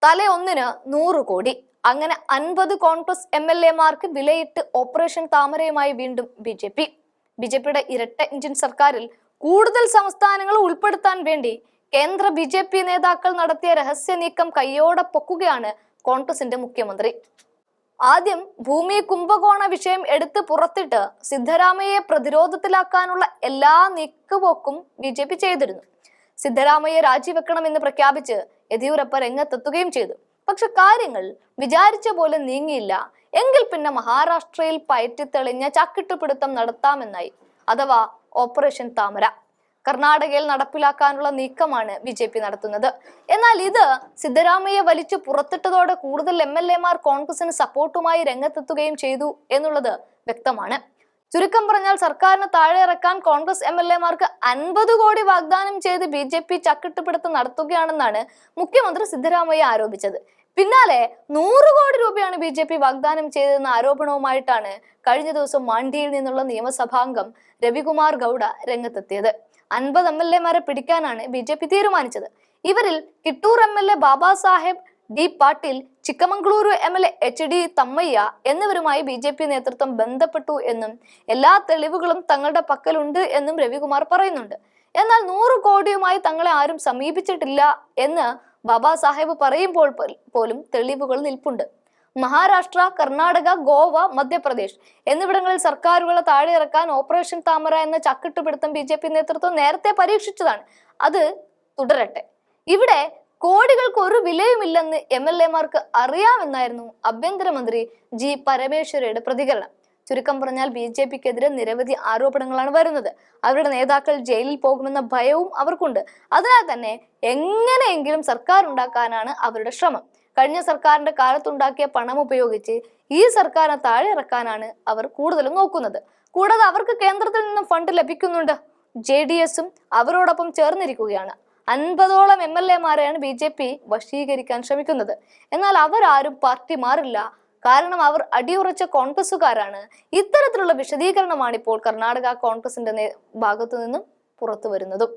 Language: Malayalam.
തല ഒന്നിന് 100 കോടി. അങ്ങനെ 50 കോൺഗ്രസ് MLA-മാർക്ക് വിലയിട്ട് ഓപ്പറേഷൻ താമരയുമായി വീണ്ടും ബി.ജെ.പിയുടെ ഇരട്ട എഞ്ചിൻ സർക്കാരിൽ കൂടുതൽ സംസ്ഥാനങ്ങൾ ഉൾപ്പെടുത്താൻ വേണ്ടി കേന്ദ്ര BJP നേതാക്കൾ നടത്തിയ രഹസ്യ നീക്കം കയ്യോടെ പൊക്കുകയാണ് കോൺഗ്രസിന്റെ മുഖ്യമന്ത്രി. ആദ്യം ഭൂമി കുംഭകോണ വിഷയം എടുത്ത് പുറത്തിട്ട് സിദ്ധരാമയ്യയെ പ്രതിരോധത്തിലാക്കാനുള്ള എല്ലാ നീക്കുപോക്കും BJP ചെയ്തിരുന്നു. സിദ്ധരാമയ്യ രാജിവെക്കണമെന്ന് പ്രഖ്യാപിച്ച് യെദ്യൂരപ്പ രംഗത്തെത്തുകയും ചെയ്തു. പക്ഷെ കാര്യങ്ങൾ വിചാരിച്ച പോലെ നീങ്ങിയില്ല. എങ്കിൽ പിന്നെ മഹാരാഷ്ട്രയിൽ പയറ്റിത്തെളിഞ്ഞ ചക്കിട്ടുപിടുത്തം നടത്താമെന്നായി, അഥവാ ഓപ്പറേഷൻ താമര. കർണാടകയിൽ നടപ്പിലാക്കാനുള്ള നീക്കമാണ് BJP നടത്തുന്നത്. എന്നാൽ ഇത് സിദ്ധരാമയ്യ വലിച്ചു പുറത്തിട്ടതോടെ കൂടുതൽ MLA-മാർ കോൺഗ്രസിന് സപ്പോർട്ടുമായി രംഗത്തെത്തുകയും ചെയ്തു എന്നുള്ളത് വ്യക്തമാണ്. ചുരുക്കം പറഞ്ഞാൽ സർക്കാരിന് താഴെ ഇറക്കാൻ കോൺഗ്രസ് MLA-മാർക്ക് 50 കോടി വാഗ്ദാനം ചെയ്ത് BJP ചക്കിട്ടുപിടുത്തം നടത്തുകയാണെന്നാണ് മുഖ്യമന്ത്രി സിദ്ധരാമയ്യ ആരോപിച്ചത്. പിന്നാലെ 100 കോടി രൂപയാണ് BJP വാഗ്ദാനം ചെയ്തതെന്ന ആരോപണവുമായിട്ടാണ് കഴിഞ്ഞ ദിവസം മാണ്ഡിയിൽ നിന്നുള്ള നിയമസഭാംഗം രവികുമാർ ഗൌഡ രംഗത്തെത്തിയത്. 50 MLA-മാരെ പിടിക്കാനാണ് BJP തീരുമാനിച്ചത്. ഇവരിൽ Kittur MLA Baba Saheb D. Patil, Chikkamagaluru MLA HD. Thammaiah എന്നിവരുമായി BJP നേതൃത്വം ബന്ധപ്പെട്ടു എന്നും എല്ലാ തെളിവുകളും തങ്ങളുടെ പക്കലുണ്ട് എന്നും രവികുമാർ പറയുന്നുണ്ട്. എന്നാൽ 100 കോടിയുമായി തങ്ങളെ ആരും സമീപിച്ചിട്ടില്ല എന്ന് ബാബാ സാഹേബ് പറയുമ്പോൾ പോലും തെളിവുകൾ നിൽപ്പുണ്ട്. മഹാരാഷ്ട്ര, കർണാടക, ഗോവ, മധ്യപ്രദേശ് എന്നിവിടങ്ങളിൽ സർക്കാരുകളെ താഴെ ഇറക്കാൻ ഓപ്പറേഷൻ താമര എന്ന ചക്കിട്ടുപിടുത്തം BJP നേതൃത്വം നേരത്തെ പരീക്ഷിച്ചതാണ്. അത് തുടരട്ടെ. ഇവിടെ കോടികൾക്ക് ഒരു വിലയുമില്ലെന്ന് MLA-മാർക്ക് അറിയാമെന്നായിരുന്നു ആഭ്യന്തരമന്ത്രി G. പരമേശ്വരയുടെ പ്രതികരണം. ചുരുക്കം പറഞ്ഞാൽ BJP-ക്കെതിരെ നിരവധി ആരോപണങ്ങളാണ് വരുന്നത്. അവരുടെ നേതാക്കൾ ജയിലിൽ പോകുമെന്ന ഭയവും അവർക്കുണ്ട്. അതിനാൽ തന്നെ എങ്ങനെയെങ്കിലും സർക്കാർ ഉണ്ടാക്കാനാണ് അവരുടെ ശ്രമം. കഴിഞ്ഞ സർക്കാരിന്റെ കാലത്തുണ്ടാക്കിയ പണം ഉപയോഗിച്ച് ഈ സർക്കാരിനെ താഴെ ഇറക്കാനാണ് അവർ കൂടുതലും നോക്കുന്നത്. കൂടാതെ അവർക്ക് കേന്ദ്രത്തിൽ നിന്നും ഫണ്ട് ലഭിക്കുന്നുണ്ട്. JDS-ഉം അവരോടൊപ്പം ചേർന്നിരിക്കുകയാണ്. 50ഓളം MLA-മാരെയാണ് BJP വശീകരിക്കാൻ ശ്രമിക്കുന്നത്. എന്നാൽ അവരാരും പാർട്ടി മാറില്ല. കാരണം അവർ അടിയുറച്ച കോൺഗ്രസുകാരാണ്. ഇത്തരത്തിലുള്ള വിശദീകരണമാണ് ഇപ്പോൾ കർണാടക കോൺഗ്രസിന്റെ ഭാഗത്തു നിന്നും പുറത്തു വരുന്നതും.